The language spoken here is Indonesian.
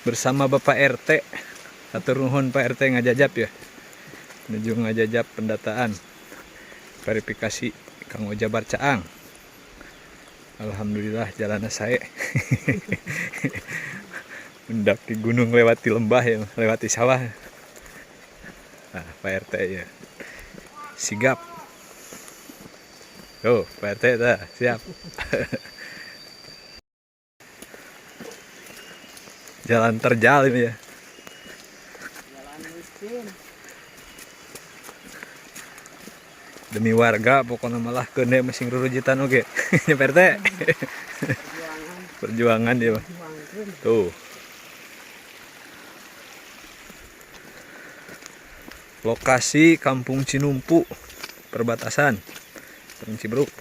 bersama Bapak RT. Atur nuhun Pak RT ngajajap ya. Menuju ngajajap pendataan verifikasi Kang Ojabar Caang. Alhamdulillah jalannya saya. Mendaki gunung lewati lembah ya, lewati sawah. Nah, Pak RT ya. Sigap. Tuh, Pak RT dah, siap. Jalan terjal ini ya. Jalan miskin. Demi warga pokoknya malah kene masing rurujitan oke. Ya Pak RT. Perjuangan ya, Pak. Tuh. Lokasi Kampung Cinumpu, perbatasan Ciberuk.